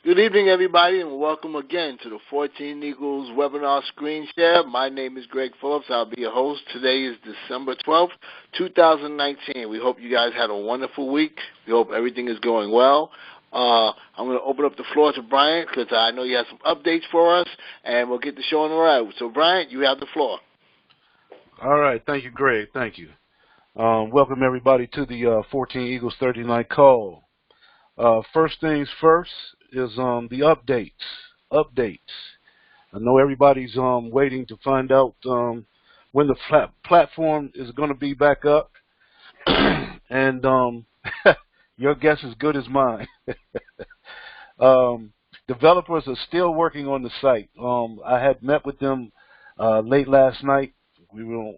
Good evening, everybody, and welcome again to the 14 Eagles webinar screen share. My name is Greg Phillips. I'll be your host. Today is December 12th, 2019. We hope you guys had a wonderful week. We hope everything is going well. I'm going to open up the floor to Bryant because I know you have some updates for us, and we'll get the show on the road. So, Bryant, you have the floor. All right. Thank you, Greg. Thank you. Welcome, everybody, to the 14 Eagles 30-night call. First things first is the updates. I know everybody's waiting to find out when the platform is going to be back up, and your guess is good as mine. Developers are still working on the site. I had met with them late last night. We were on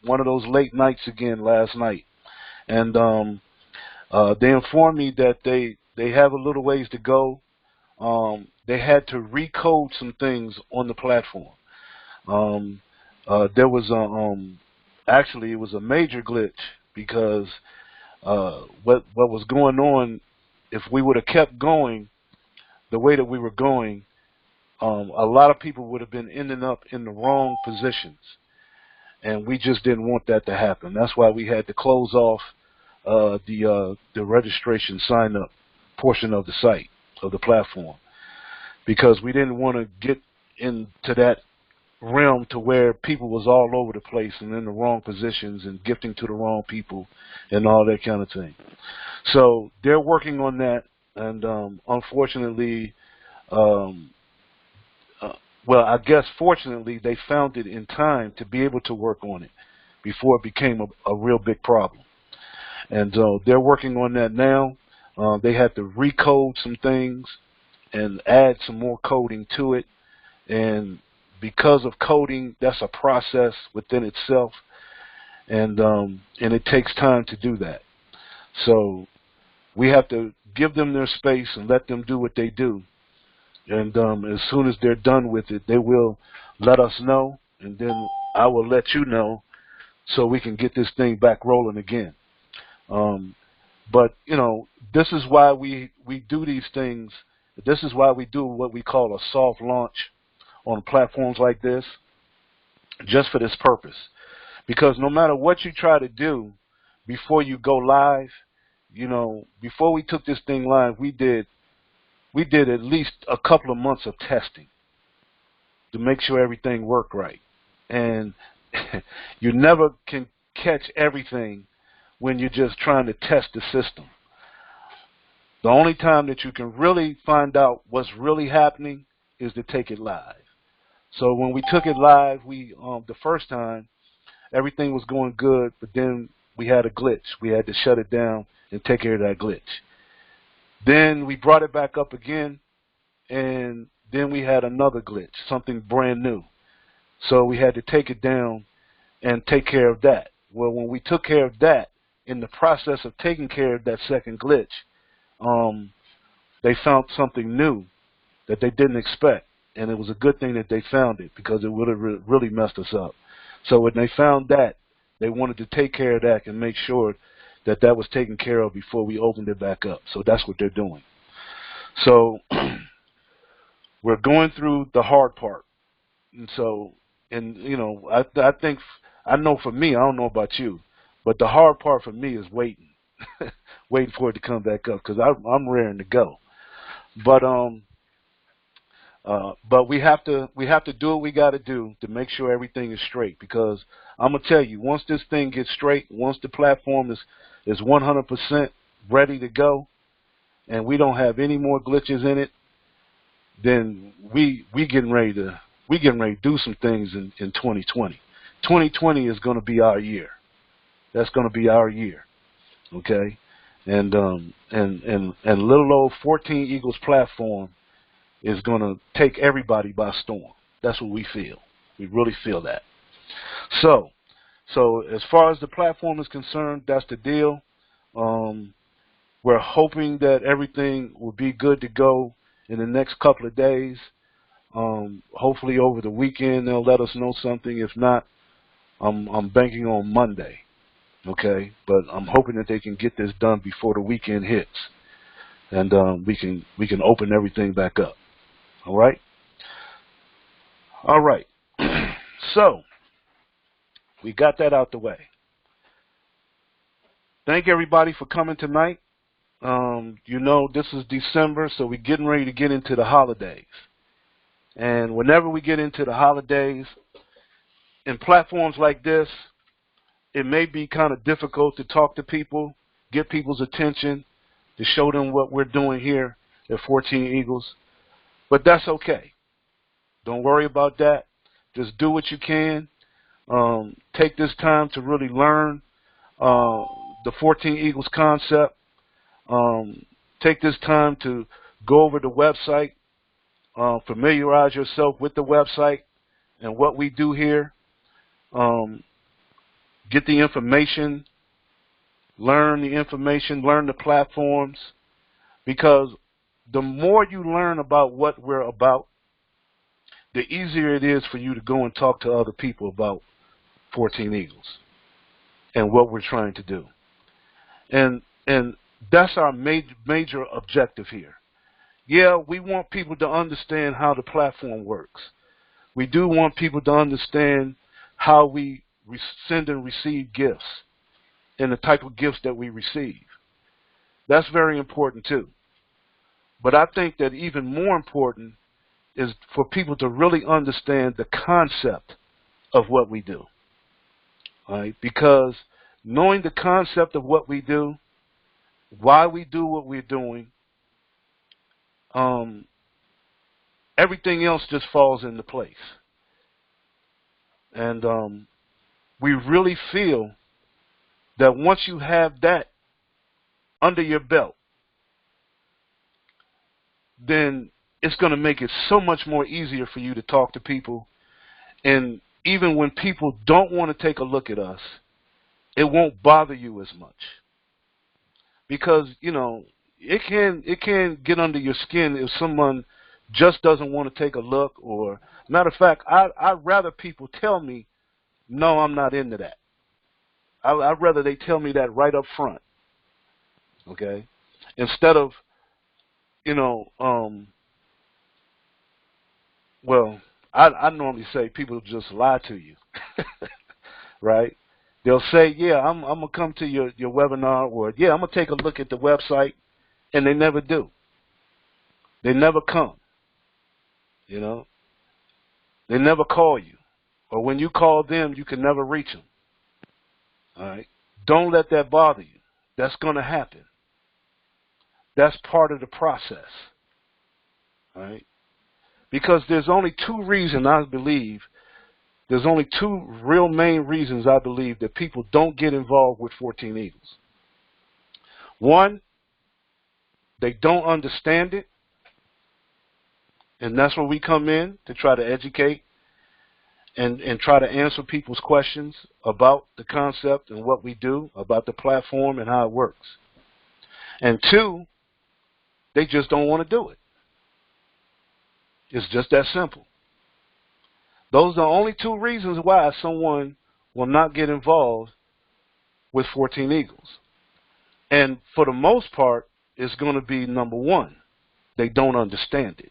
one of those late nights again last night, and they informed me that they have a little ways to go. They had to recode some things on the platform. There was actually it was a major glitch because what was going on, if we would have kept going the way that we were going, a lot of people would have been ending up in the wrong positions, and we just didn't want that to happen. That's why we had to close off the registration sign up portion of the site, of the platform, because we didn't want to get into that realm to where people was all over the place and in the wrong positions and gifting to the wrong people and all that kind of thing. So they're working on that, and unfortunately, well, I guess fortunately, they found it in time to be able to work on it before it became a real big problem. And they're working on that now. They had to recode some things and add some more coding to it. And because of coding, that's a process within itself, and it takes time to do that. So we have to give them their space and let them do what they do. And as soon as they're done with it, they will let us know, and then I will let you know so we can get this thing back rolling again. But, you know, this is why we do these things. This is why we do what we call a soft launch on platforms like this, just for this purpose. Because no matter what you try to do before you go live, you know, before we took this thing live, we did at least a couple of months of testing to make sure everything worked right. And you never can catch everything when you're just trying to test the system. The only time that you can really find out what's really happening is to take it live. So when we took it live, the first time, everything was going good, but then we had a glitch. We had to shut it down and take care of that glitch. Then we brought it back up again, and then we had another glitch, something brand new. So we had to take it down and take care of that. Well, when we took care of that, in the process of taking care of that second glitch, they found something new that they didn't expect. And it was a good thing that they found it, because it would have really messed us up. So when they found that, they wanted to take care of that and make sure that that was taken care of before we opened it back up. So that's what they're doing. So we're going through the hard part. And so, and you know, I think, I know for me, I don't know about you, but the hard part for me is waiting, waiting for it to come back up, because I'm raring to go. But we have to do what we got to do to make sure everything is straight, because I'm gonna tell you, once this thing gets straight, once the platform is 100% ready to go, and we don't have any more glitches in it, then we getting ready to do some things in 2020. 2020 is going to be our year. That's going to be our year, okay? And little old 14 Eagles platform is going to take everybody by storm. That's what we feel. We really feel that. So as far as the platform is concerned, that's the deal. We're hoping that everything will be good to go in the next couple of days. Hopefully over the weekend they'll let us know something. If not, I'm banking on Monday. Okay, but I'm hoping that they can get this done before the weekend hits. and we can open everything back up. All right. All right. So we got that out the way. Thank everybody for coming tonight. This is December, so we're getting ready to get into the holidays. And whenever we get into the holidays, in platforms like this, it may be kind of difficult to talk to people, get people's attention, to show them what we're doing here at 14 Eagles. But that's okay. Don't worry about that. Just do what you can. Take this time to really learn the 14 Eagles concept. Take this time to go over the website, familiarize yourself with the website and what we do here. Get the information, learn the information, learn the platforms, because the more you learn about what we're about, the easier it is for you to go and talk to other people about 14 Eagles and what we're trying to do. And that's our major objective here. Yeah, we want people to understand how the platform works. We do want people to understand how we send and receive gifts and the type of gifts that we receive. That's very important too. But I think that even more important is for people to really understand the concept of what we do. Right? Because knowing the concept of what we do, why we do what we're doing, everything else just falls into place. And we really feel that once you have that under your belt, then it's going to make it so much more easier for you to talk to people. And even when people don't want to take a look at us, it won't bother you as much. Because, it can get under your skin if someone just doesn't want to take a look. Or, matter of fact, I'd rather people tell me, no, I'm not into that. I'd rather they tell me that right up front. Okay? Instead of, I normally say people just lie to you. Right? They'll say, yeah, I'm going to come to your webinar, or, yeah, I'm going to take a look at the website, and they never do. They never come. They never call you. Or when you call them, you can never reach them. All right? Don't let that bother you. That's going to happen. That's part of the process. All right? Because there's only two reasons, I believe, there's only two real main reasons I believe that people don't get involved with 14 Eagles. One, they don't understand it, and that's where we come in to try to educate and try to answer people's questions about the concept and what we do, about the platform and how it works. And two, they just don't want to do it. It's just that simple. Those are the only two reasons why someone will not get involved with 14 Eagles. And for the most part, it's going to be number one, they don't understand it.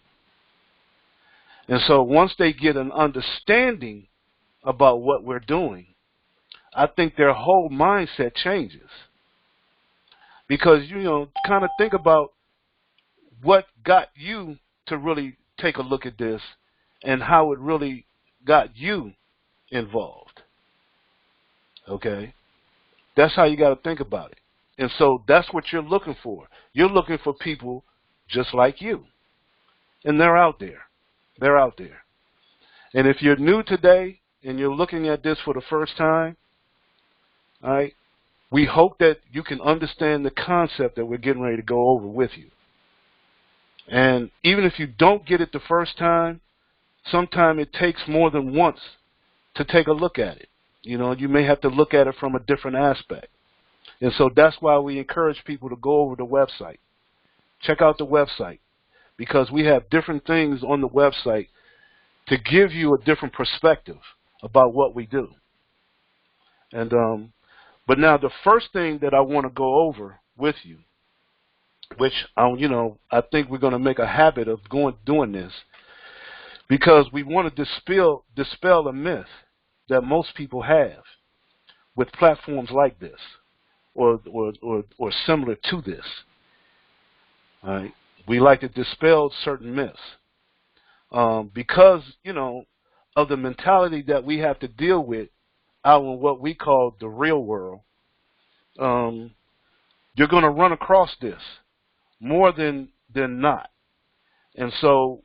And so once they get an understanding about what we're doing, I think their whole mindset changes. Because, kind of think about what got you to really take a look at this and how it really got you involved. Okay? That's how you got to think about it. And so that's what you're looking for. You're looking for people just like you. And they're out there. They're out there. And if you're new today and you're looking at this for the first time, all right, we hope that you can understand the concept that we're getting ready to go over with you. And even if you don't get it the first time, sometimes it takes more than once to take a look at it. You may have to look at it from a different aspect. And so that's why we encourage people to go over the website. Check out the website, because we have different things on the website to give you a different perspective about what we do. And but now the first thing that I want to go over with you which I think we're going to make a habit of doing this, because we want to dispel a myth that most people have with platforms like this, or similar to this. All right? We like to dispel certain myths because of the mentality that we have to deal with out in what we call the real world. You're going to run across this more than not. And so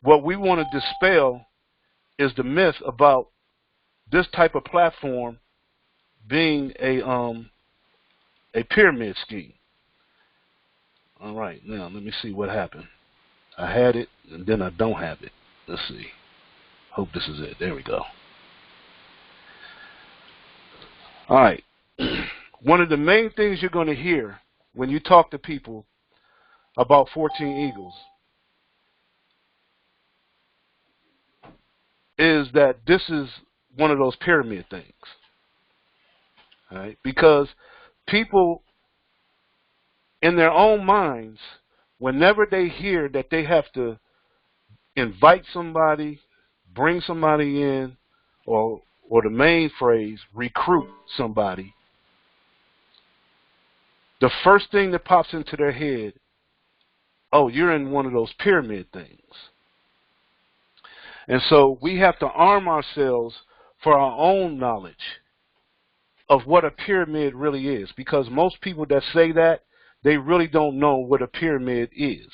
what we want to dispel is the myth about this type of platform being a pyramid scheme. All right, now let me see what happened. I had it, and then I don't have it. Let's see. Hope this is it. There we go. All right. One of the main things you're going to hear when you talk to people about 14 Eagles is that this is one of those pyramid things. All right? Because people in their own minds, whenever they hear that they have to invite somebody, bring somebody in, or the main phrase, recruit somebody, the first thing that pops into their head, oh, you're in one of those pyramid things. And so we have to arm ourselves for our own knowledge of what a pyramid really is, because most people that say that, they really don't know what a pyramid is.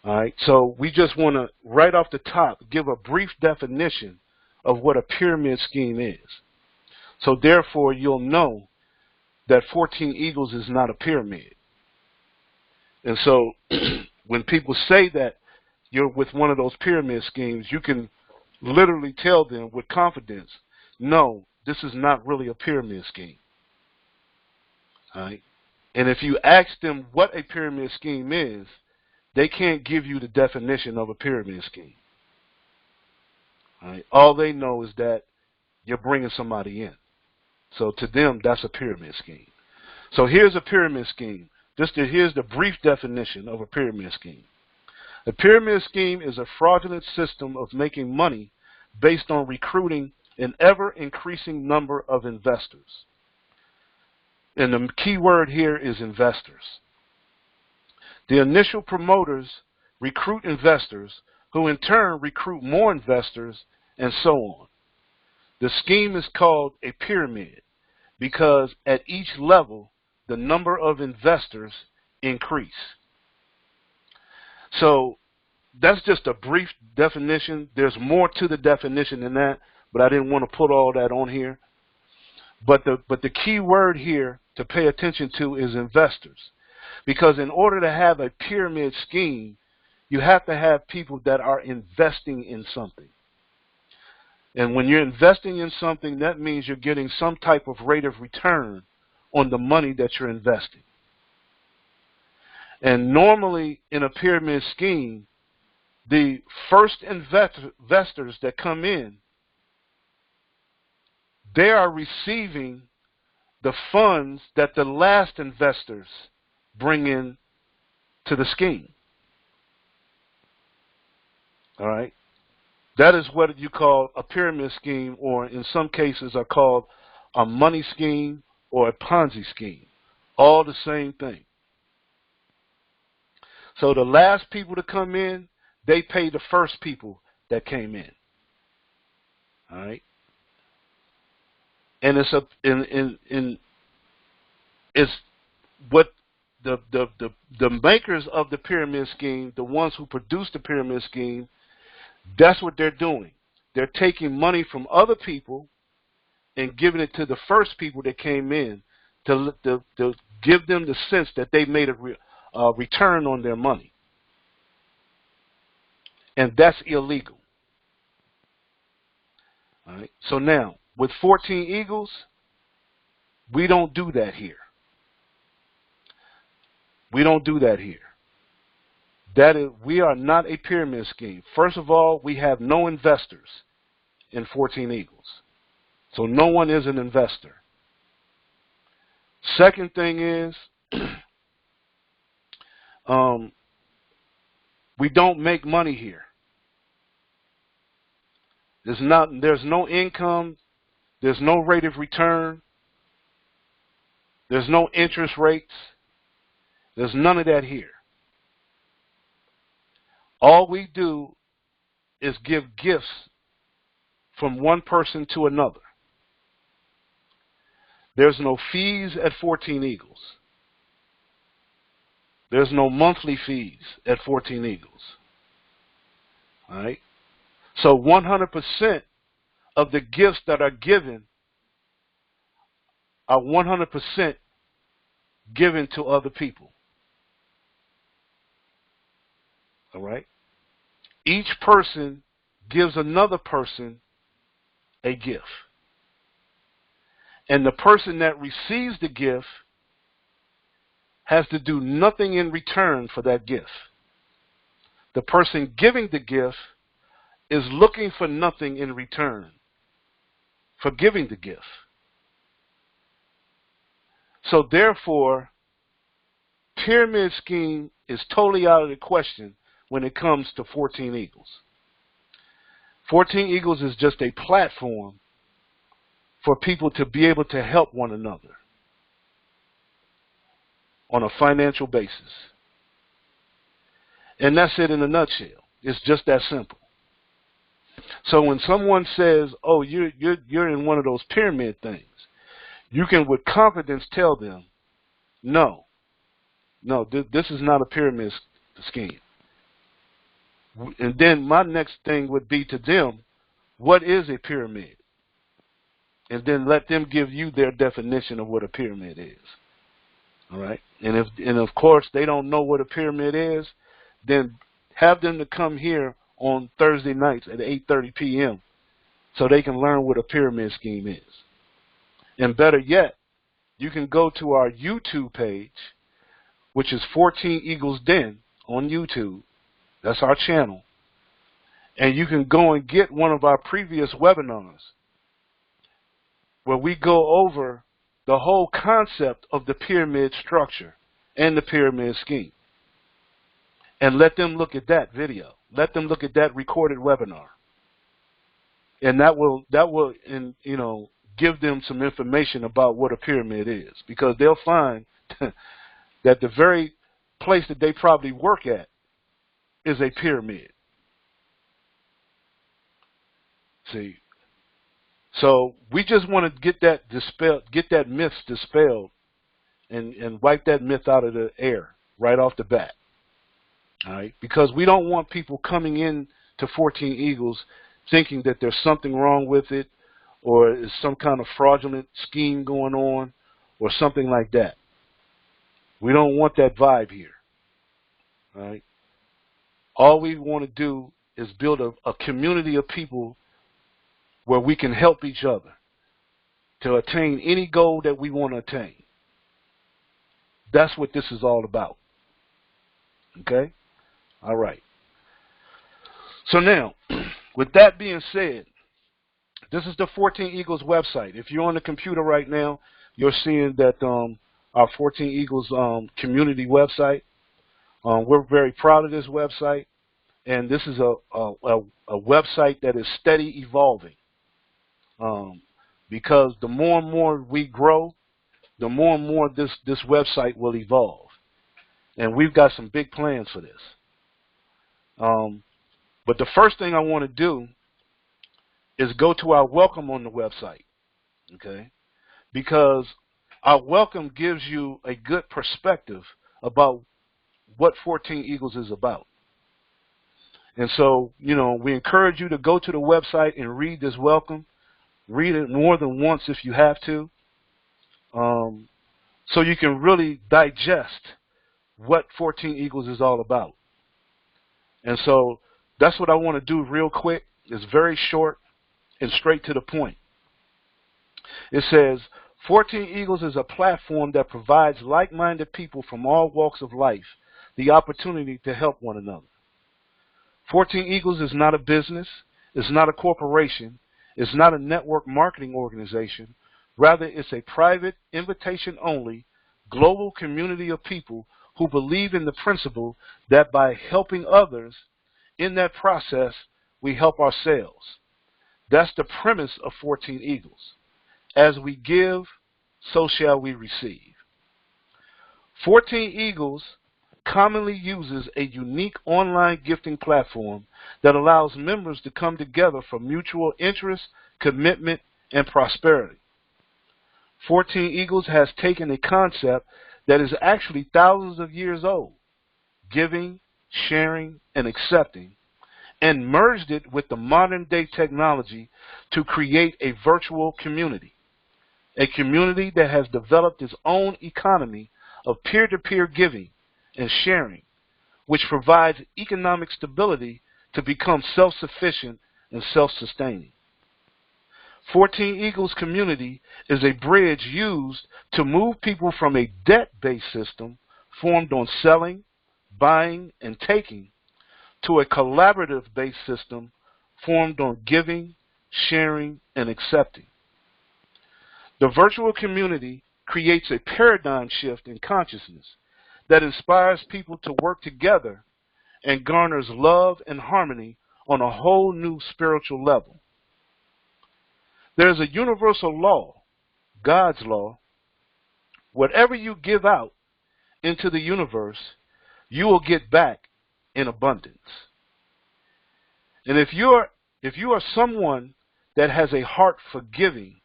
All right, so we just want to, right off the top, give a brief definition of what a pyramid scheme is. So therefore, you'll know that 14 Eagles is not a pyramid. And so when people say that you're with one of those pyramid schemes, you can literally tell them with confidence, no, this is not really a pyramid scheme. All right? And if you ask them what a pyramid scheme is, they can't give you the definition of a pyramid scheme. All right? All they know is that you're bringing somebody in. So to them, that's a pyramid scheme. So here's a pyramid scheme. Here's the brief definition of a pyramid scheme. A pyramid scheme is a fraudulent system of making money based on recruiting an ever-increasing number of investors. And the key word here is investors. The initial promoters recruit investors, who in turn recruit more investors, and so on. The scheme is called a pyramid because at each level, the number of investors increase. So that's just a brief definition. There's more to the definition than that, but I didn't want to put all that on here. But the key word here to pay attention to is investors. Because in order to have a pyramid scheme, you have to have people that are investing in something. And when you're investing in something, that means you're getting some type of rate of return on the money that you're investing. And normally in a pyramid scheme, the first investors that come in, they are receiving the funds that the last investors bring in to the scheme. All right? That is what you call a pyramid scheme, or in some cases are called a money scheme or a Ponzi scheme. All the same thing. So the last people to come in, they pay the first people that came in. All right? And it's it's what the makers of the pyramid scheme, the ones who produce the pyramid scheme, that's what they're doing. They're taking money from other people and giving it to the first people that came in to give them the sense that they made a return on their money. And that's illegal. All right. So now, with 14 Eagles, we don't do that here. We don't do that here. That is, we are not a pyramid scheme. First of all, we have no investors in 14 Eagles. So no one is an investor. Second thing is, We don't make money here. There's no income. There's no rate of return. There's no interest rates. There's none of that here. All we do is give gifts from one person to another. There's no fees at 14 Eagles. There's no monthly fees at 14 Eagles. All right? So 100% of the gifts that are given are 100% given to other people. All right? Each person gives another person a gift. And the person that receives the gift has to do nothing in return for that gift. The person giving the gift is looking for nothing in return for giving the gift. So therefore, pyramid scheme is totally out of the question when it comes to 14 Eagles. 14 Eagles is just a platform for people to be able to help one another on a financial basis. And that's it in a nutshell. It's just that simple. So when someone says, oh, you're in one of those pyramid things, you can with confidence tell them, no, this is not a pyramid scheme. And then my next thing would be to them, what is a pyramid? And then let them give you their definition of what a pyramid is. All right? And of course they don't know what a pyramid is, then have them to come here on Thursday nights at 8:30 p.m. so they can learn what a pyramid scheme is. And better yet, you can go to our YouTube page, which is 14 Eagles Den on YouTube. That's our channel. And you can go and get one of our previous webinars where we go over the whole concept of the pyramid structure and the pyramid scheme. And let them look at that video. Let them look at that recorded webinar. And that will give them some information about what a pyramid is, because they'll find that the very place that they probably work at is a pyramid. See, so we just want to get that myth dispelled, and wipe that myth out of the air right off the bat. All right, because we don't want people coming in to 14 Eagles thinking that there's something wrong with it, or is some kind of fraudulent scheme going on, or something like that. We don't want that vibe here. All right. All we want to do is build a community of people where we can help each other to attain any goal that we want to attain. That's what this is all about. Okay? All right. So now, with that being said, this is the 14 Eagles website. If you're on the computer right now, you're seeing that our 14 Eagles community website. We're very proud of this website, and this is a website that is steady evolving. Because the more and more we grow, the more and more this website will evolve. And we've got some big plans for this. But the first thing I want to do is go to our welcome on the website, okay? Because our welcome gives you a good perspective about what 14 Eagles is about. And so, we encourage you to go to the website and read this welcome. Read it more than once if you have to, so you can really digest what 14 Eagles is all about. And so that's what I want to do real quick. It's very short and straight to the point. It says, 14 Eagles is a platform that provides like-minded people from all walks of life the opportunity to help one another. 14 Eagles is not a business. It's not a corporation. It's not a network marketing organization. Rather, it's a private, invitation-only, global community of people who believe in the principle that by helping others in that process, we help ourselves. That's the premise of 14 Eagles. As we give, so shall we receive. 14 Eagles commonly uses a unique online gifting platform that allows members to come together for mutual interest, commitment, and prosperity. 14 Eagles has taken a concept that is actually thousands of years old, giving, sharing, and accepting, and merged it with the modern day technology to create a virtual community. A community that has developed its own economy of peer-to-peer giving and sharing, which provides economic stability to become self-sufficient and self-sustaining. 14 Eagles community is a bridge used to move people from a debt-based system formed on selling, buying, and taking to a collaborative-based system formed on giving, sharing, and accepting. The virtual community creates a paradigm shift in consciousness that inspires people to work together and garners love and harmony on a whole new spiritual level. There is a universal law, God's law. Whatever you give out into the universe, you will get back in abundance. And if you are someone that has a heart for giving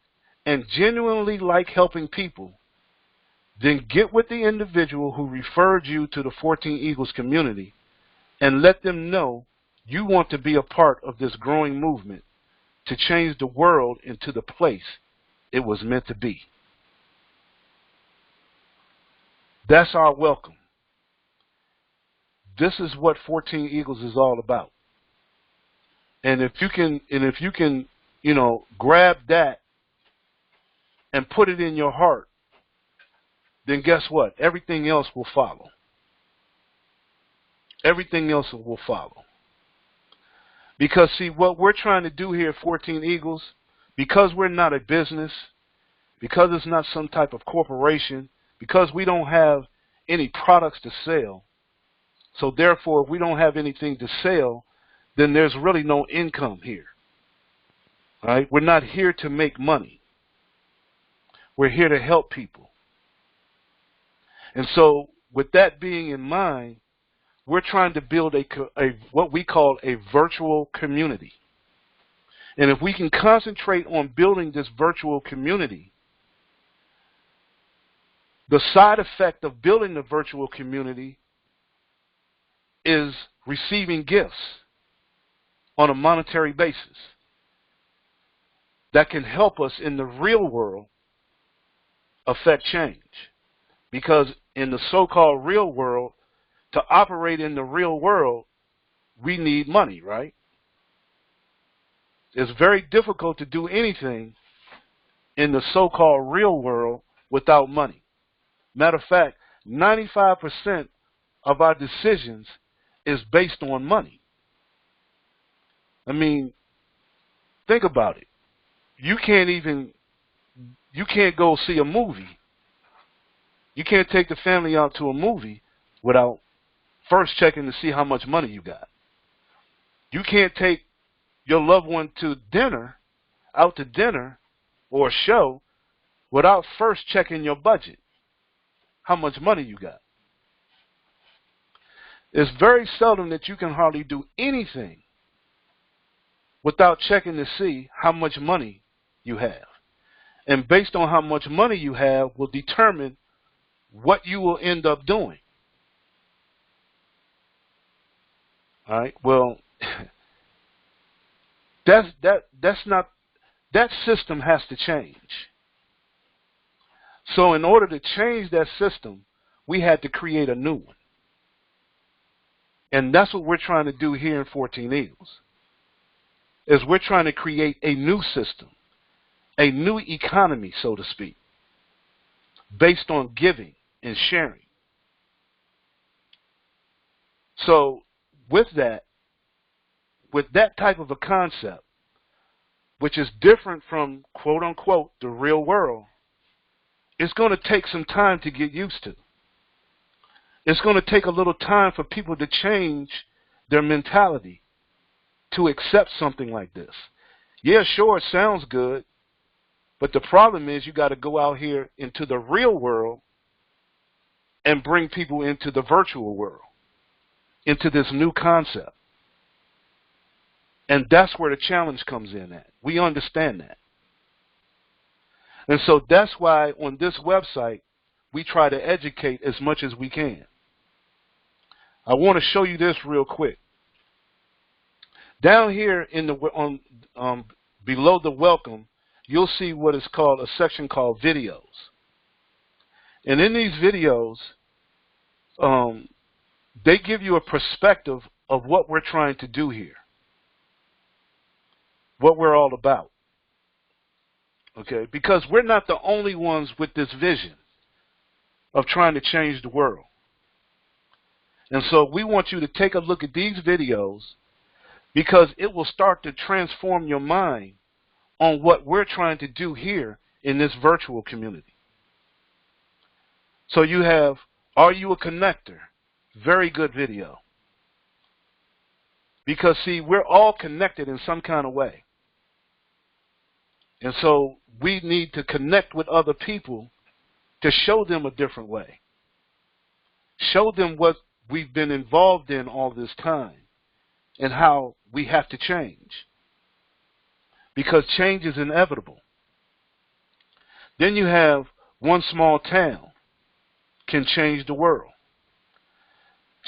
and genuinely like helping people, then get with the individual who referred you to the 14 Eagles community and let them know you want to be a part of this growing movement to change the world into the place it was meant to be. That's our welcome. This is what 14 Eagles is all about. And if you can, grab that and put it in your heart, then guess what? Everything else will follow. Everything else will follow. Because, see, what we're trying to do here at 14 Eagles, because we're not a business, because it's not some type of corporation, because we don't have any products to sell, so therefore if we don't have anything to sell, then there's really no income here. All right? We're not here to make money. We're here to help people. And so with that being in mind, we're trying to build what we call a virtual community. And if we can concentrate on building this virtual community, the side effect of building the virtual community is receiving gifts on a monetary basis that can help us in the real world affect change. Because in the so-called real world, to operate in the real world, we need money, right? It's very difficult to do anything in the so-called real world without money. Matter of fact, 95% of our decisions is based on money. I mean, think about it. You can't go see a movie. You can't take the family out to a movie without first checking to see how much money you got. You can't take your loved one out to dinner or a show without first checking your budget, how much money you got. It's very seldom that you can hardly do anything without checking to see how much money you have. And based on how much money you have will determine what you will end up doing. All right. Well, that system has to change. So in order to change that system, we had to create a new one. And that's what we're trying to do here in 14 Eagles. Is we're trying to create a new system, a new economy, so to speak, based on giving and sharing. So with that type of a concept, which is different from, quote unquote, the real world, it's going to take some time to get used to. it's going to take a little time for people to change their mentality to accept something like this. Yeah, sure, it sounds good, but the problem is you got to go out here into the real world and bring people into the virtual world, into this new concept. And that's where the challenge comes in at. We understand that. And so that's why on this website, we try to educate as much as we can. I want to show you this real quick. Down here in the below the welcome, you'll see what is called a section called videos. And in these videos, they give you a perspective of what we're trying to do here, what we're all about. Okay, because we're not the only ones with this vision of trying to change the world. And so we want you to take a look at these videos because it will start to transform your mind on what we're trying to do here in this virtual community. So you have, Are You a Connector? Very good video. Because, see, we're all connected in some kind of way. And so we need to connect with other people to show them a different way. Show them what we've been involved in all this time and how we have to change. Because change is inevitable. Then you have One Small Town Can Change the World.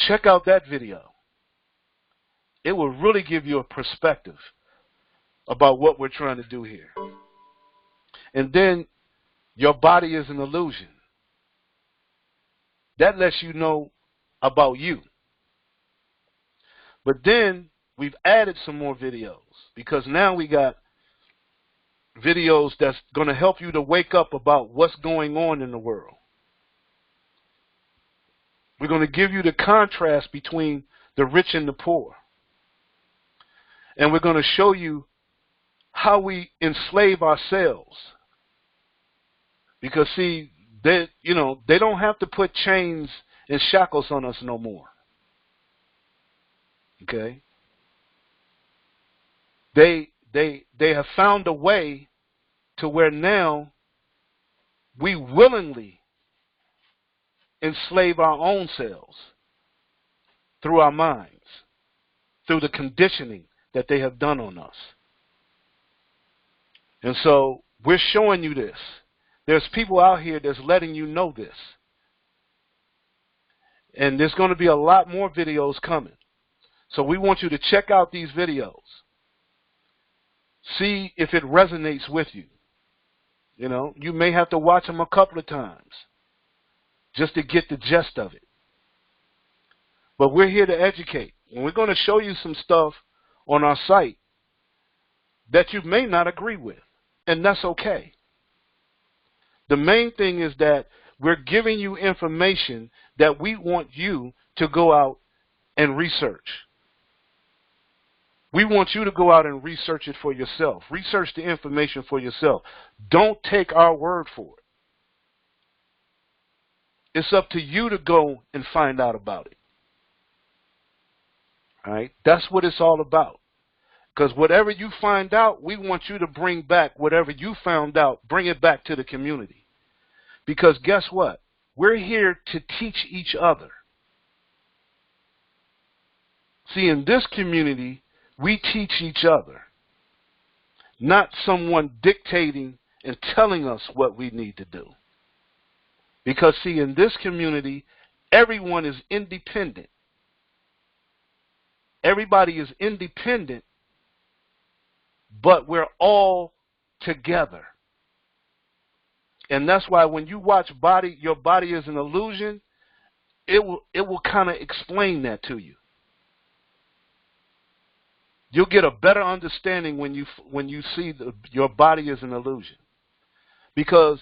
Check out that video. It will really give you a perspective about what we're trying to do here. And then Your Body is an Illusion. That lets you know about you. But then we've added some more videos because now we got videos that's going to help you to wake up about what's going on in the world. We're going to give you the contrast between the rich and the poor. And we're going to show you how we enslave ourselves. Because, see, they don't have to put chains and shackles on us no more. Okay? They have found a way to where now we willingly enslave our own selves through our minds, through the conditioning that they have done on us. And so we're showing you this. There's people out here that's letting you know this. And there's going to be a lot more videos coming. So we want you to check out these videos. See if it resonates with you. You know, you may have to watch them a couple of times just to get the gist of it. But we're here to educate. And we're going to show you some stuff on our site that you may not agree with. And that's okay. The main thing is that we're giving you information that we want you to go out and research. We want you to go out and research it for yourself. Research the information for yourself. Don't take our word for it. It's up to you to go and find out about it. All right? That's what it's all about. Because whatever you find out, we want you to bring back whatever you found out, bring it back to the community. Because guess what? We're here to teach each other. See, in this community, we teach each other, not someone dictating and telling us what we need to do. Because, see, in this community, everyone is independent. Everybody is independent, but we're all together. And that's why when you watch Your Body is an Illusion, it will kind of explain that to you. You'll get a better understanding when you see Your Body is an Illusion. Because,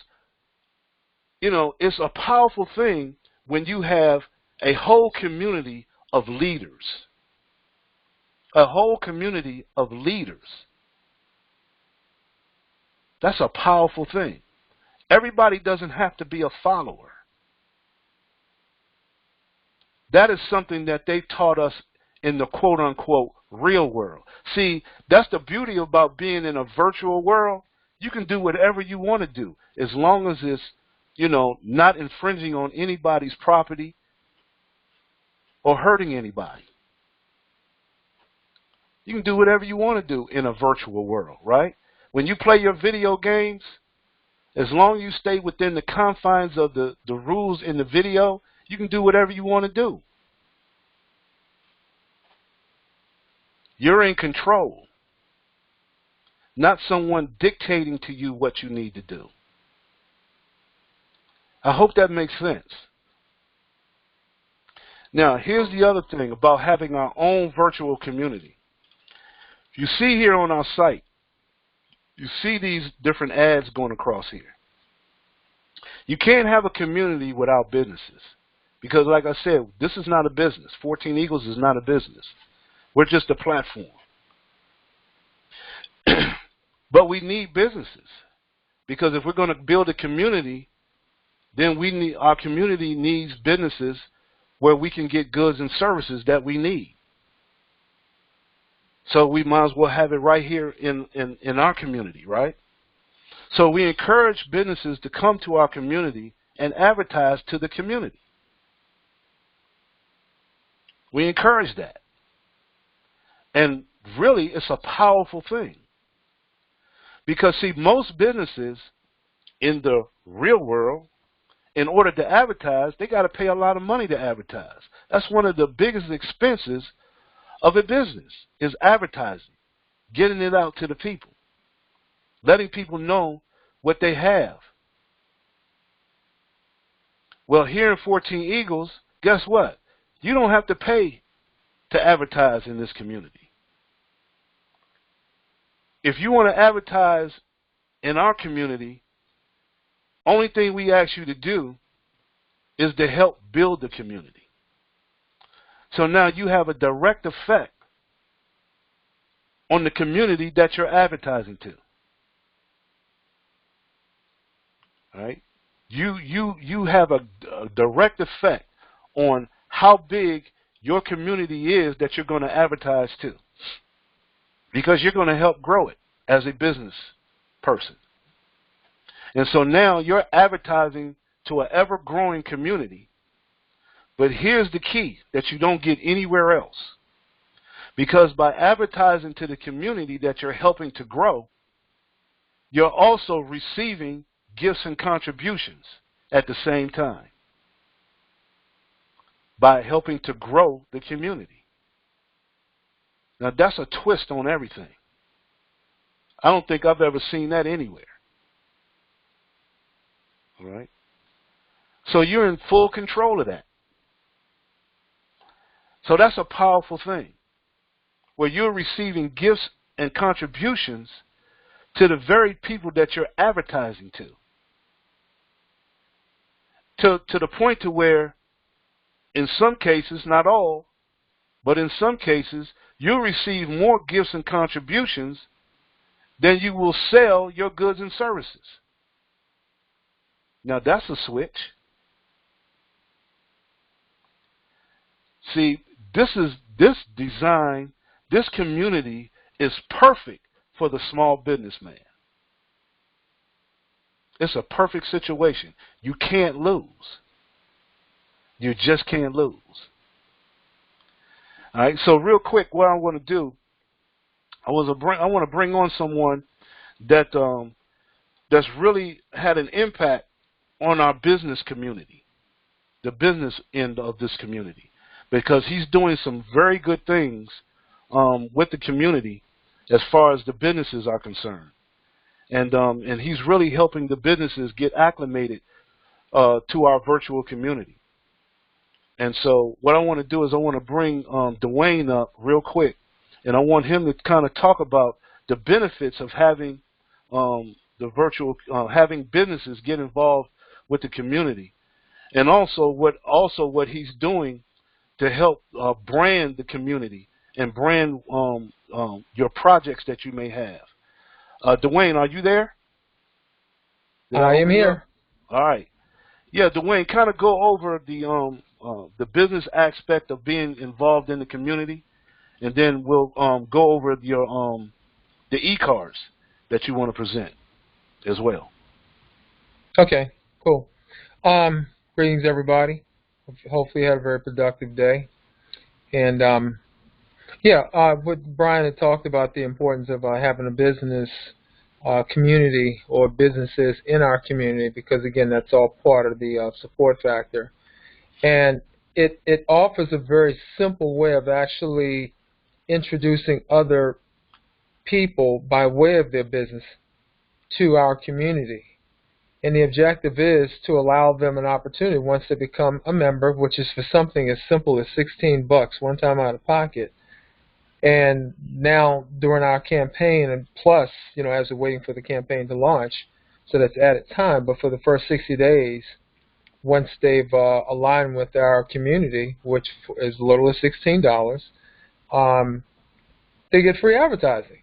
you know, it's a powerful thing when you have a whole community of leaders. A whole community of leaders. That's a powerful thing. Everybody doesn't have to be a follower. that is something that they taught us in the quote-unquote real world. See, that's the beauty about being in a virtual world. You can do whatever you want to do as long as it's, not infringing on anybody's property or hurting anybody. You can do whatever you want to do in a virtual world, right? When you play your video games, as long as you stay within the confines of the rules in the video, you can do whatever you want to do. You're in control, not someone dictating to you what you need to do. I hope that makes sense. Now, here's the other thing about having our own virtual community. You see here on our site, you see these different ads going across here. You can't have a community without businesses because, like I said, this is not a business. 14 Eagles is not a business. We're just a platform. But we need businesses because if we're going to build a community, then our community needs businesses where we can get goods and services that we need. So we might as well have it right here in our community, right? So we encourage businesses to come to our community and advertise to the community. We encourage that. And really, it's a powerful thing. Because, see, most businesses in the real world, in order to advertise, they got to pay a lot of money to advertise. That's one of the biggest expenses of a business is advertising, getting it out to the people, letting people know what they have. Well, here in 14 Eagles, guess what? You don't have to pay to advertise in this community. If you want to advertise in our community, only thing we ask you to do is to help build the community. So now you have a direct effect on the community that you're advertising to. All right? You have a direct effect on how big your community is that you're going to advertise to, because you're going to help grow it as a business person. And so now you're advertising to an ever-growing community. But here's the key that you don't get anywhere else. Because by advertising to the community that you're helping to grow, you're also receiving gifts and contributions at the same time by helping to grow the community. Now, that's a twist on everything. I don't think I've ever seen that anywhere. All right? So you're in full control of that. So that's a powerful thing, where you're receiving gifts and contributions to the very people that you're advertising to the point to where, in some cases, not all, but in some cases, you'll receive more gifts and contributions than you will sell your goods and services. Now, that's a switch. See, this design, this community is perfect for the small businessman. It's a perfect situation. You can't lose. You just can't lose. All right, so real quick, what I want to do, I want to bring on someone that's really had an impact on our business community, the business end of this community, because he's doing some very good things with the community as far as the businesses are concerned. And he's really helping the businesses get acclimated to our virtual community. And so what I want to do is I want to bring Dwayne up real quick, and I want him to kind of talk about the benefits of having having businesses get involved with the community, and also what he's doing to help brand the community and brand your projects that you may have. Dwayne, are you there? I am here. All right. Yeah, Dwayne, kind of go over the the business aspect of being involved in the community, and then we'll go over your the e-cards that you want to present as well. Okay, cool. Greetings, everybody. Hopefully you had a very productive day. And what Brian had talked about, the importance of having a business community or businesses in our community, because again, that's all part of the support factor. And it offers a very simple way of actually introducing other people by way of their business to our community. And the objective is to allow them an opportunity once they become a member, which is for something as simple as $16 one time out of pocket. And now during our campaign, and plus, as we're waiting for the campaign to launch, so that's added time, but for the first 60 days, once they've aligned with our community, which is a little as $16, they get free advertising.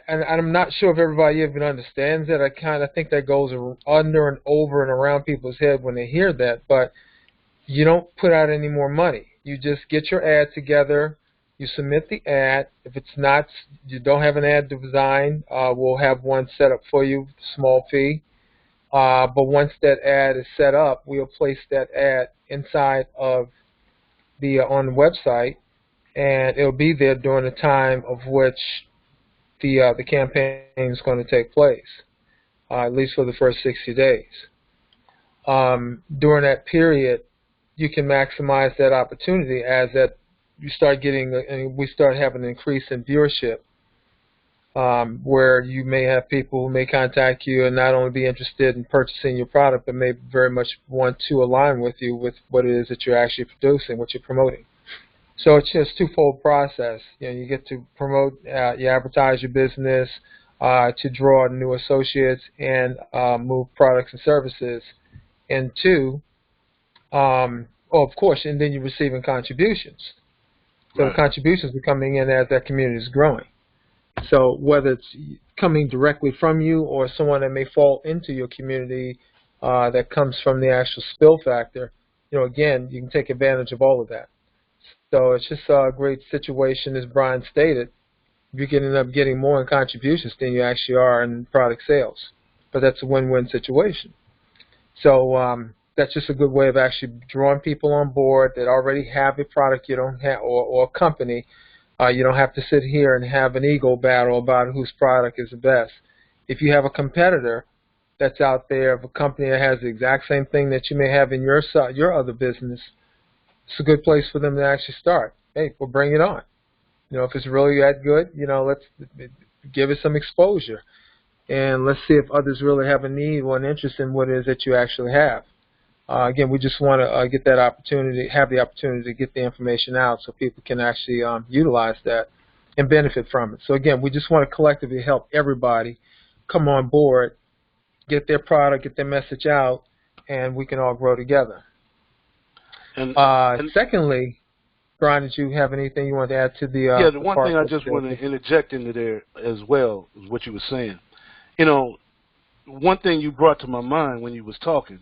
And I'm not sure if everybody even understands that. I kind of think that goes under and over and around people's head when they hear that, but you don't put out any more money. You just get your ad together, you submit the ad. If it's not, you don't have an ad design, we'll have one set up for you, small fee. But once that ad is set up, we'll place that ad inside of on the website, and it'll be there during the time of which the campaign is going to take place, at least for the first 60 days. During that period, you can maximize that opportunity as that you start getting, and we start having an increase in viewership, where you may have people who may contact you and not only be interested in purchasing your product, but may very much want to align with you with what it is that you're actually producing, what you're promoting. So it's just a twofold process. You get to promote, you advertise your business to draw new associates and move products and services. And two, of course, and then you're receiving contributions. So Right. the contributions are coming in as that community is growing. So whether it's coming directly from you or someone that may fall into your community that comes from the actual spill factor, again, you can take advantage of all of that. So it's just a great situation, as Brian stated. You can end up getting more in contributions than you actually are in product sales. But that's a win-win situation. So that's just a good way of actually drawing people on board that already have a product you don't have, or a company. You don't have to sit here and have an ego battle about whose product is the best. If you have a competitor that's out there of a company that has the exact same thing that you may have in your other business, it's a good place for them to actually start. Hey, well, bring it on. If it's really that good, let's give it some exposure. And let's see if others really have a need or an interest in what it is that you actually have. Again, we just want to get that opportunity, have the opportunity to get the information out so people can actually utilize that and benefit from it. So again, we just want to collectively help everybody come on board, get their product, get their message out, and we can all grow together. And secondly, Brian, did you have anything you want to add to the the one thing I just want to interject into there as well is what you were saying. One thing you brought to my mind when you was talking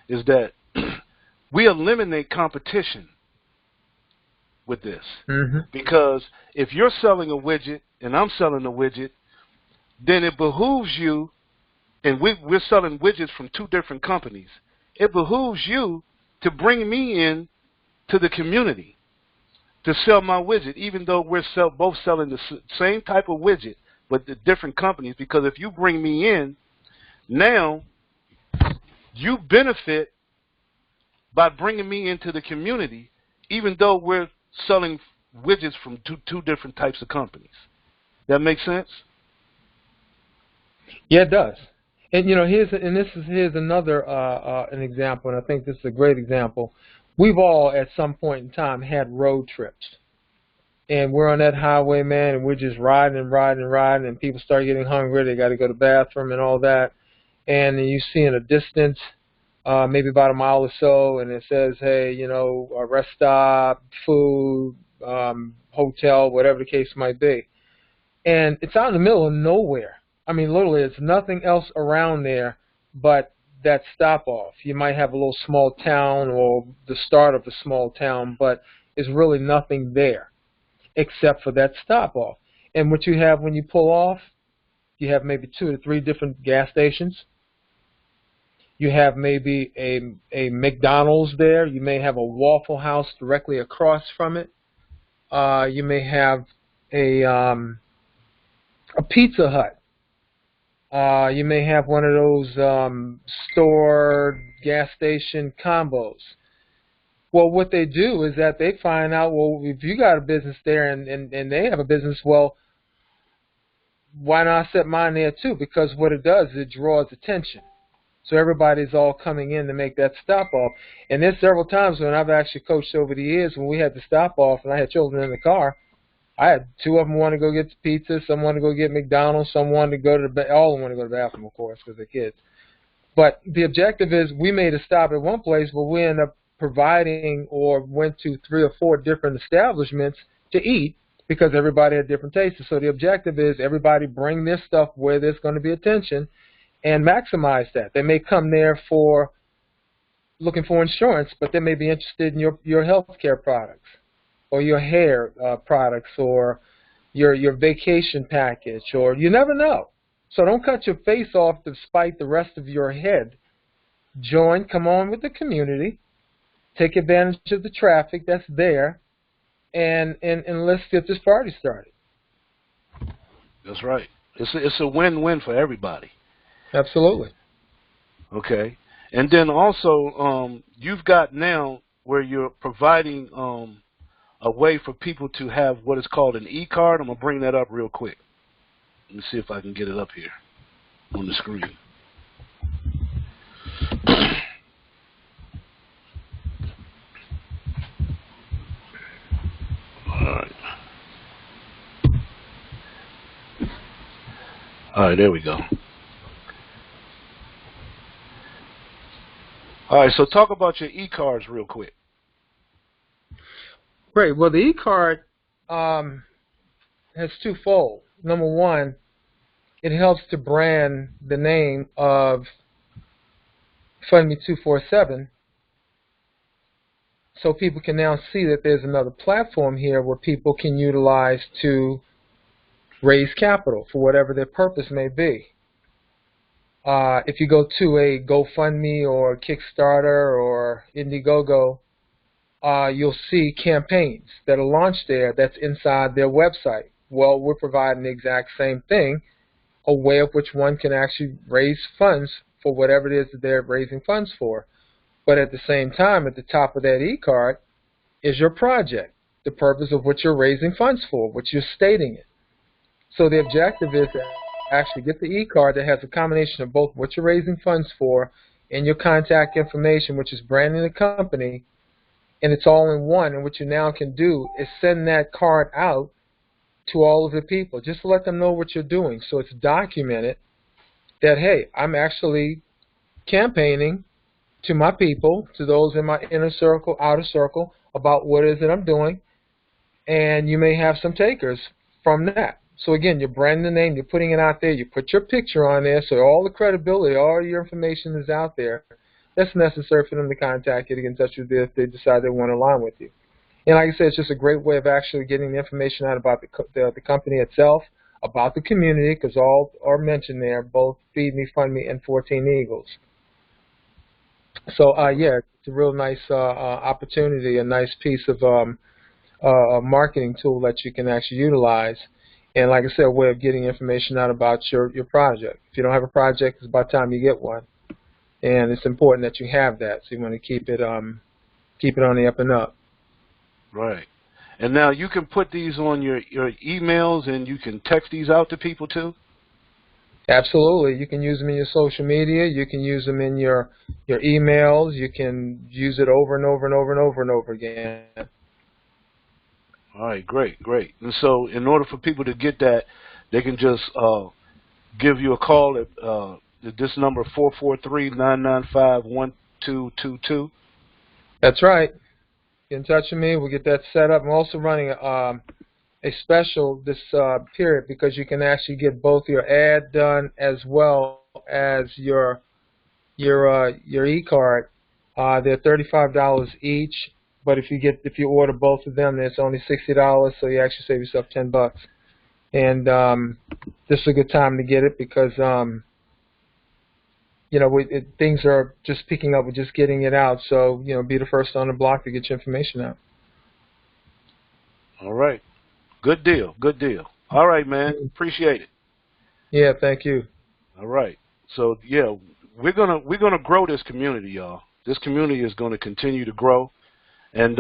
is that we eliminate competition with this. Mm-hmm. Because if you're selling a widget and I'm selling a widget, then it behooves you, and we're selling widgets from two different companies, it behooves you to bring me in to the community to sell my widget, even though we're both selling the same type of widget but the different companies. Because if you bring me in, now you benefit by bringing me into the community, even though we're selling widgets from two different types of companies. That makes sense? Yeah, it does. And here's another an example, and I think this is a great example. We've all at some point in time had road trips, and we're on that highway, man, and we're just riding and riding and riding, and people start getting hungry. They got to go to the bathroom and all that, and then you see in a distance, maybe about a mile or so, and it says, hey, a rest stop, food, hotel, whatever the case might be, and it's out in the middle of nowhere. I mean, literally, there's nothing else around there but that stop off. You might have a little small town or the start of a small town, but there's really nothing there except for that stop off. And what you have when you pull off, you have maybe 2 to 3 different gas stations. You have maybe a McDonald's there. You may have a Waffle House directly across from it. You may have a Pizza Hut. You may have one of those store gas station combos. Well, what they do is that they find out, well, if you got a business there and they have a business, well, why not set mine there too? Because what it does is it draws attention. So everybody's all coming in to make that stop off. And there's several times when I've actually coached over the years when we had the stop off and I had children in the car. I had 2 of them want to go get pizza, some want to go get McDonald's, some wanted to go to the all of them want to go to the bathroom, of course, because they're kids. But the objective is we made a stop at one place, but we ended up providing or went to 3 or 4 different establishments to eat because everybody had different tastes. So the objective is everybody bring their stuff where there's going to be attention and maximize that. They may come there for looking for insurance, but they may be interested in your health care products or your hair products or your vacation package, or you never know. So don't cut your face off to spite the rest of your head. Join, come on with the community, take advantage of the traffic that's there, and let's get this party started. That's right. It's a win-win for everybody. Absolutely. Okay. And then also, you've got now where you're providing a way for people to have what is called an e-card. I'm going to bring that up real quick. Let me see if I can get it up here on the screen. All right, there we go. All right, so talk about your e-cards real quick. Great. Well, the e-card has twofold. Number one, it helps to brand the name of Fund Me 247 so people can now see that there's another platform here where people can utilize to raise capital for whatever their purpose may be. If you go to a GoFundMe or Kickstarter or Indiegogo, you'll see campaigns that are launched there that's inside their website. Well, we're providing the exact same thing, a way of which one can actually raise funds for whatever it is that they're raising funds for. But at the same time, at the top of that e-card is your project, the purpose of what you're raising funds for, what you're stating it. So the objective is to actually get the e-card that has a combination of both what you're raising funds for and your contact information, which is branding the company, and it's all in one. And what you now can do is send that card out to all of the people, just to let them know what you're doing. So it's documented that, hey, I'm actually campaigning to my people, to those in my inner circle, outer circle, about what it is that I'm doing, and you may have some takers from that. So again, you're branding the name, you're putting it out there, you put your picture on there, so all the credibility, all your information is out there. That's necessary for them to contact you to get in touch with you if they decide they want to align with you. And like I said, it's just a great way of actually getting the information out about the company itself, about the community, because all are mentioned there, both Feed Me, Fund Me, and 14 Eagles. So, yeah, it's a real nice opportunity, a nice piece of a marketing tool that you can actually utilize. And like I said, a way of getting information out about your project. If you don't have a project, it's about time you get one. And it's important that you have that, so you want to keep it on the up and up. Right. And now you can put these on your emails and you can text these out to people too? Absolutely. You can use them in your social media. You can use them in your emails. You can use it over and over and over and over and over again. All right, great. And so in order for people to get that, they can just give you a call at this number, 443-995-1222. That's right. Get in touch with me. We'll get that set up. I'm also running a special this period because you can actually get both your ad done as well as your your e-card. They're $35 each, but if you order both of them, then it's only $60. So you actually save yourself $10. And this is a good time to get it because things are just picking up. We're just getting it out. So be the first on the block to get your information out. All right. Good deal. Good deal. All right, man. Appreciate it. Yeah, thank you. All right. So yeah, we're gonna grow this community, y'all. This community is gonna continue to grow. And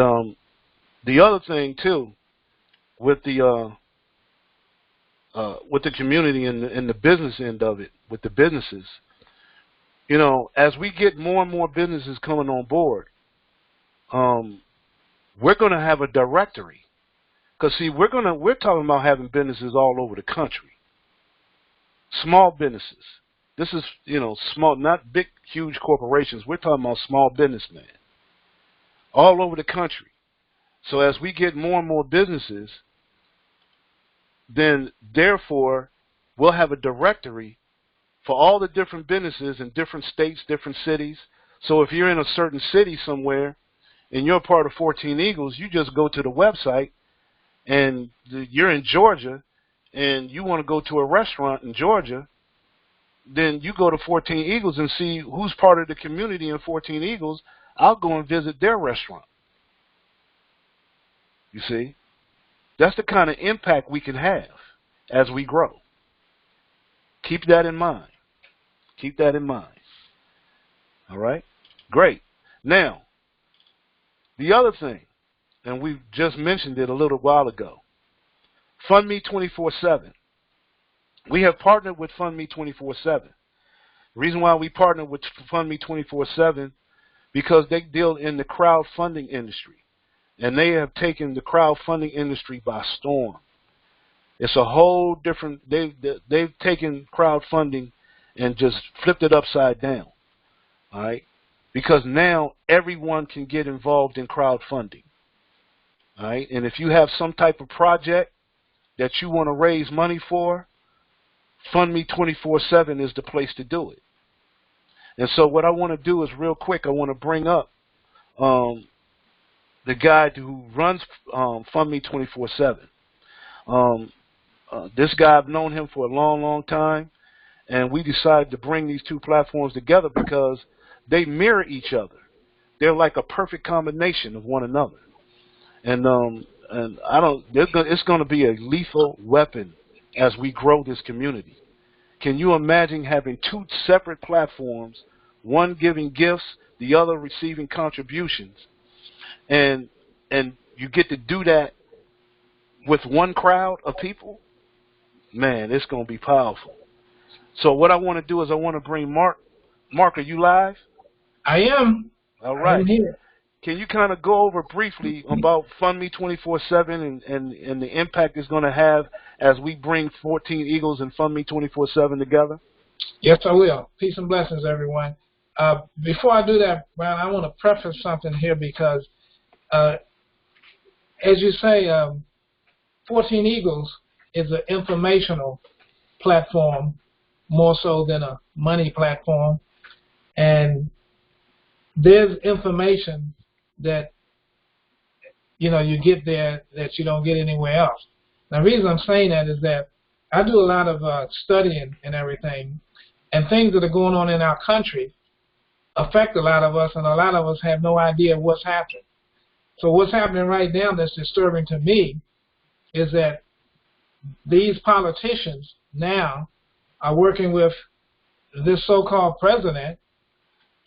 the other thing too, with the community and the business end of it, with the businesses, as we get more and more businesses coming on board, we're gonna have a directory. Because see, we're talking about having businesses all over the country. Small businesses. This is, small, not big, huge corporations. We're talking about small businessmen all over the country. So as we get more and more businesses, then therefore we'll have a directory for all the different businesses in different states, different cities. So if you're in a certain city somewhere and you're part of 14 Eagles, you just go to the website. And you're in Georgia and you want to go to a restaurant in Georgia, then you go to 14 Eagles and see who's part of the community in 14 Eagles. I'll go and visit their restaurant. You see? That's the kind of impact we can have as we grow. Keep that in mind. Keep that in mind. All right? Great. Now, the other thing, and we just mentioned it a little while ago. FundMe 24/7. We have partnered with FundMe 24/7. The reason why we partnered with FundMe 24/7 because they deal in the crowdfunding industry, and they have taken the crowdfunding industry by storm. It's a whole different. They've taken crowdfunding and just flipped it upside down. All right, because now everyone can get involved in crowdfunding. All right, and if you have some type of project that you want to raise money for, FundMe 24/7 is the place to do it. And so what I want to do is real quick, I want to bring up the guy who runs FundMe 24/7. This guy, I've known him for a long, long time, and we decided to bring these two platforms together because they mirror each other. They're like a perfect combination of one another. And it's going to be a lethal weapon as we grow this community. Can you imagine having two separate platforms, one giving gifts, the other receiving contributions, and you get to do that with one crowd of people? Man, it's going to be powerful. So what I want to do is I want to bring Mark. Mark, are you live? I am. All right. I'm here. Can you kind of go over briefly about FundMe 24/7 and the impact it's going to have as we bring 14 Eagles and FundMe 24/7 together? Yes, I will. Peace and blessings, everyone. Before I do that, Brian, I want to preface something here because, as you say, 14 Eagles is an informational platform more so than a money platform. And there's information that you get there that you don't get anywhere else. Now, the reason I'm saying that is that I do a lot of studying and everything, and things that are going on in our country affect a lot of us, and a lot of us have no idea what's happening. So what's happening right now that's disturbing to me is that these politicians now are working with this so-called president,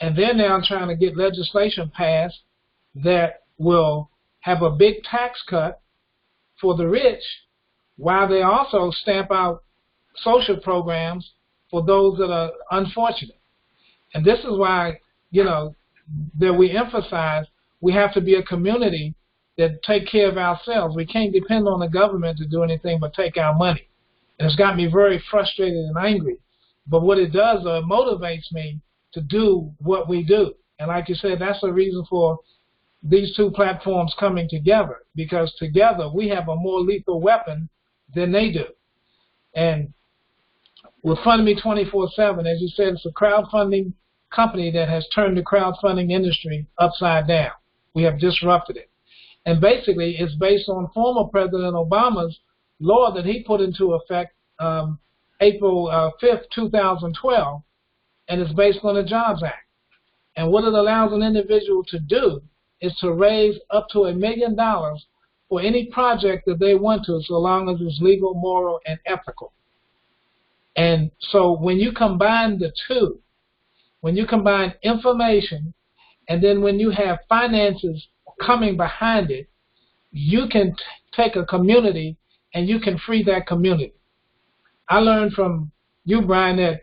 and they're now trying to get legislation passed that will have a big tax cut for the rich, while they also stamp out social programs for those that are unfortunate. And this is why, that we emphasize we have to be a community that take care of ourselves. We can't depend on the government to do anything but take our money. And it's got me very frustrated and angry. But what it does, it motivates me to do what we do. And like you said, that's the reason for these two platforms coming together, because together we have a more lethal weapon than they do. And with FundMe 24/7, as you said, it's a crowdfunding company that has turned the crowdfunding industry upside down. We have disrupted it. And basically, it's based on former President Obama's law that he put into effect April 5th, 2012, and it's based on the Jobs Act. And what it allows an individual to do is to raise up to $1 million for any project that they want to, so long as it's legal, moral, and ethical. And so when you combine the two, when you combine information, and then when you have finances coming behind it, you can take a community and you can free that community. I learned from you, Brian, that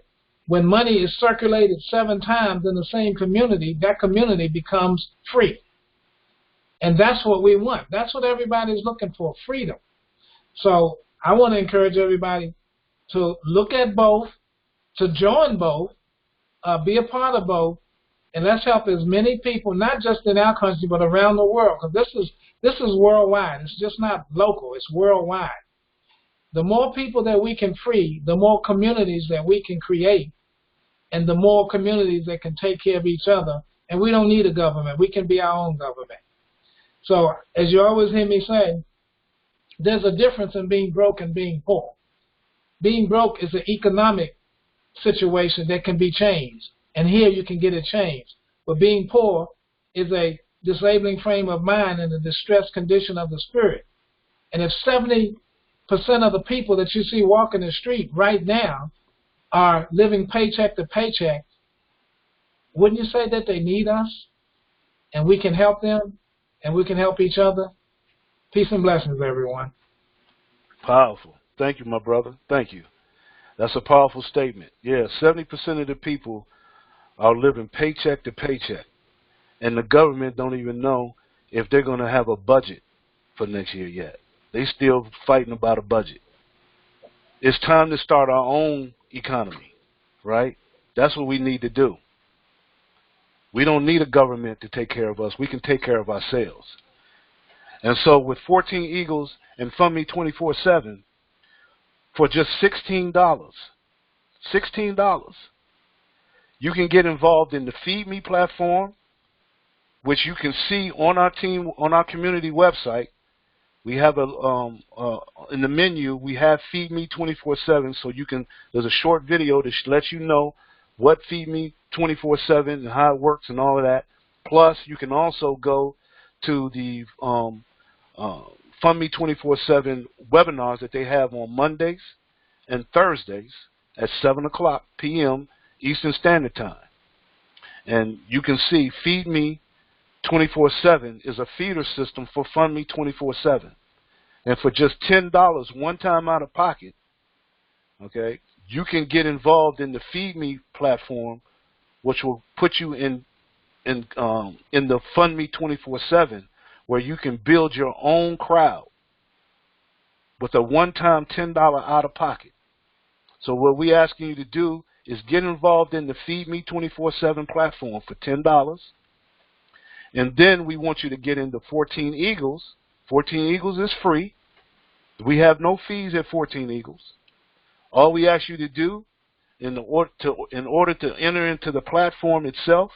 when money is circulated 7 times in the same community, that community becomes free. And that's what we want. That's what everybody's looking for, freedom. So I want to encourage everybody to look at both, to join both, be a part of both, and let's help as many people, not just in our country, but around the world, because this is worldwide. It's just not local. It's worldwide. The more people that we can free, the more communities that we can create, and the more communities that can take care of each other. And we don't need a government. We can be our own government. So, as you always hear me say, there's a difference in being broke and being poor. Being broke is an economic situation that can be changed, and here you can get it changed. But being poor is a disabling frame of mind and a distressed condition of the spirit. And if 70% of the people that you see walking the street right now are living paycheck to paycheck, wouldn't you say that they need us, and we can help them, and we can help each other? Peace and blessings, everyone. Powerful. Thank you, my brother. Thank you. That's a powerful statement. Yeah, 70% of the people are living paycheck to paycheck, and the government don't even know if they're going to have a budget for next year yet. They still fighting about a budget. It's time to start our own economy, right? That's what we need to do. We don't need a government to take care of us. We can take care of ourselves. And so with 14 Eagles and Fund Me 24/7, for just $16, you can get involved in the Feed Me platform, which you can see on our team, on our community website. We have in the menu, we have Feed Me 24/7, so you can, there's a short video to let you know what Feed Me 24/7 and how it works and all of that. Plus, you can also go to the Fund Me 24/7 webinars that they have on Mondays and Thursdays at 7 o'clock p.m. Eastern Standard Time. And you can see Feed Me 24/7 is a feeder system for Fund Me 24/7. And for just $10 one time out of pocket, okay, you can get involved in the Feed Me platform, which will put you in the Fund Me 24/7, where you can build your own crowd with a one-time $10 out of pocket. So what we're asking you to do is get involved in the Feed Me 24/7 platform for $10. And then we want you to get into 14 Eagles. 14 Eagles is free. We have no fees at 14 Eagles. All we ask you to do in order to enter into the platform itself,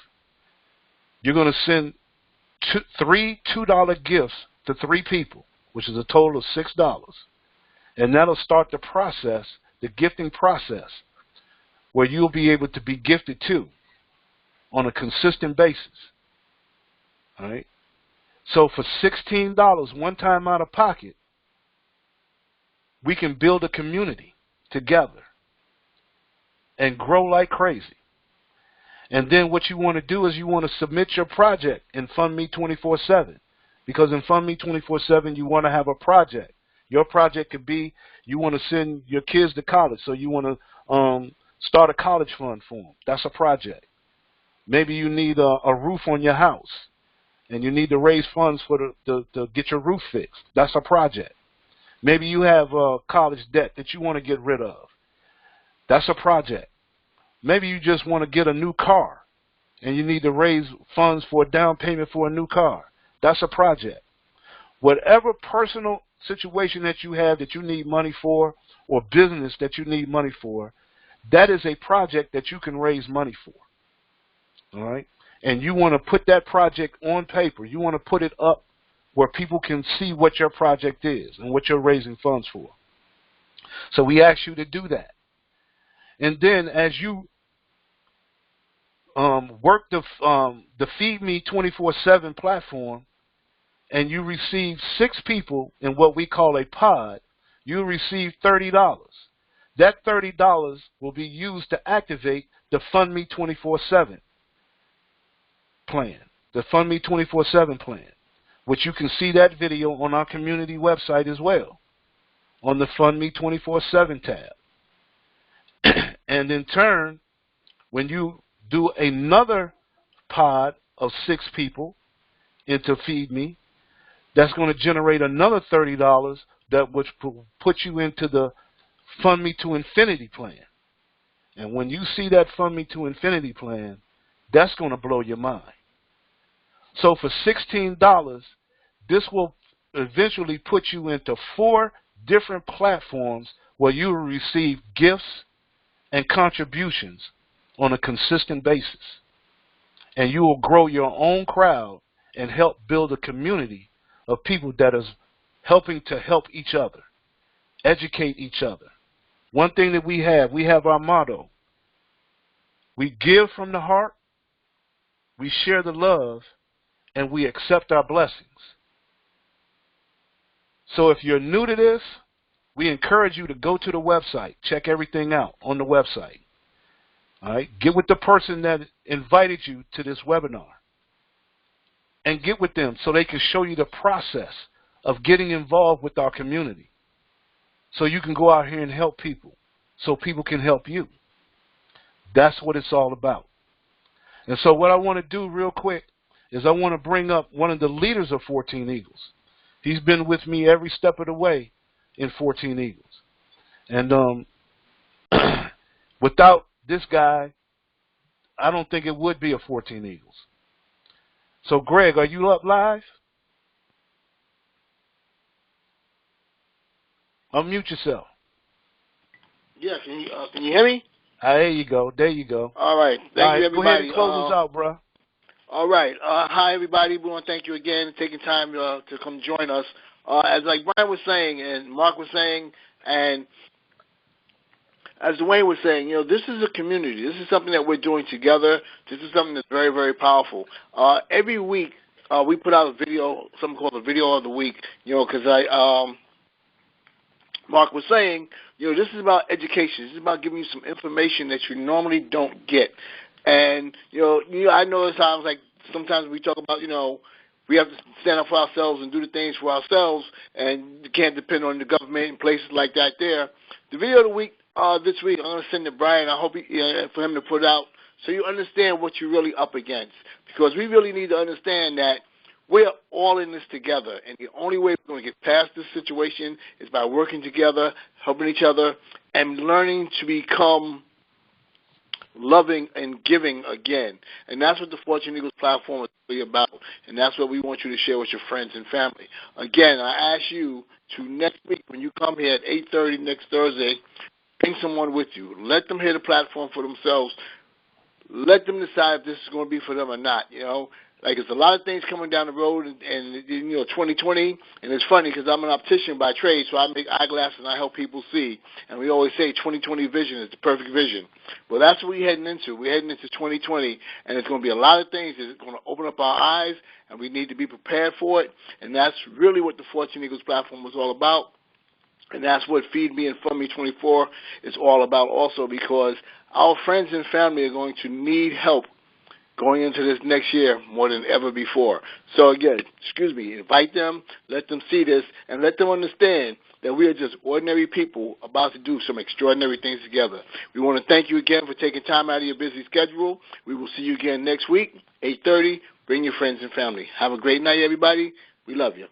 you're going to send three $2 gifts to 3 people, which is a total of $6. And that'll start the process, the gifting process, where you'll be able to be gifted to on a consistent basis. All right? So for $16, one time out of pocket, we can build a community together and grow like crazy. And then what you want to do is you want to submit your project in Fund Me 24/7. Because in Fund Me 24/7, you want to have a project. Your project could be you want to send your kids to college, so you want to start a college fund for them. That's a project. Maybe you need a roof on your house, and you need to raise funds for to get your roof fixed. That's a project. Maybe you have college debt that you want to get rid of. That's a project. Maybe you just want to get a new car, and you need to raise funds for a down payment for a new car. That's a project. Whatever personal situation that you have that you need money for, or business that you need money for, that is a project that you can raise money for. all right, and you want to put that project on paper, you want to put it up where people can see what your project is and what you're raising funds for. So we ask you to do that. And then as you work the Feed Me 24/7 platform, and you receive 6 people in what we call a pod, you receive $30. That $30 will be used to activate the Fund Me 24/7 plan, the Fund Me 24/7 plan, which you can see that video on our community website as well, on the Fund Me 24/7 tab. And in turn, when you do another pod of 6 people into Feed Me, that's going to generate another $30 that which put you into the Fund Me to Infinity plan. And when you see that Fund Me to Infinity plan, that's going to blow your mind. So for $16, this will eventually put you into 4 different platforms where you will receive gifts and contributions on a consistent basis. And you will grow your own crowd and help build a community of people that is helping to help each other, educate each other. One thing that we have our motto: we give from the heart, we share the love, and we accept our blessings. So if you're new to this, we encourage you to go to the website, check everything out on the website. All right, get with the person that invited you to this webinar and get with them so they can show you the process of getting involved with our community, so you can go out here and help people, so people can help you. That's what it's all about. And so what I want to do real quick is I want to bring up one of the leaders of 14 Eagles. He's been with me every step of the way in 14 Eagles. And without this guy, I don't think it would be a 14 Eagles. So, Greg, are you up live? Unmute yourself. Yeah, can you hear me? There you go. There you go. All right. Thank you, everybody. Go ahead and close us out, bro. All right. Hi, everybody. We want to thank you again for taking time to come join us. As like Brian was saying and Mark was saying, and as Dwayne was saying, this is a community. This is something that we're doing together. This is something that's very, very powerful. Every week we put out a video, something called the Video of the Week, because Mark was saying, this is about education. This is about giving you some information that you normally don't get. And, I know it sounds like sometimes we talk about, we have to stand up for ourselves and do the things for ourselves, and you can't depend on the government and places like that there. The Video of the Week this week, I'm going to send to Brian. I hope for him to put it out so you understand what you're really up against, because we really need to understand that we're all in this together, and the only way we're going to get past this situation is by working together, helping each other, and learning to become loving and giving again. And that's what the 14 Eagles platform is really about, and that's what we want you to share with your friends and family. Again, I ask you to next week when you come here at 8:30 next Thursday, bring someone with you. Let them hear the platform for themselves. Let them decide if this is going to be for them or not, Like, there's a lot of things coming down the road, and 2020, and it's funny because I'm an optician by trade, so I make eyeglasses and I help people see. And we always say 2020 vision is the perfect vision. Well, that's what we're heading into. We're heading into 2020, and there's going to be a lot of things that's going to open up our eyes, and we need to be prepared for it. And that's really what the 14 Eagles platform was all about. And that's what Feed Me and Fund Me 24 is all about also, because our friends and family are going to need help going into this next year more than ever before. So again, invite them, let them see this, and let them understand that we are just ordinary people about to do some extraordinary things together. We want to thank you again for taking time out of your busy schedule. We will see you again next week, 8:30. Bring your friends and family. Have a great night, everybody. We love you.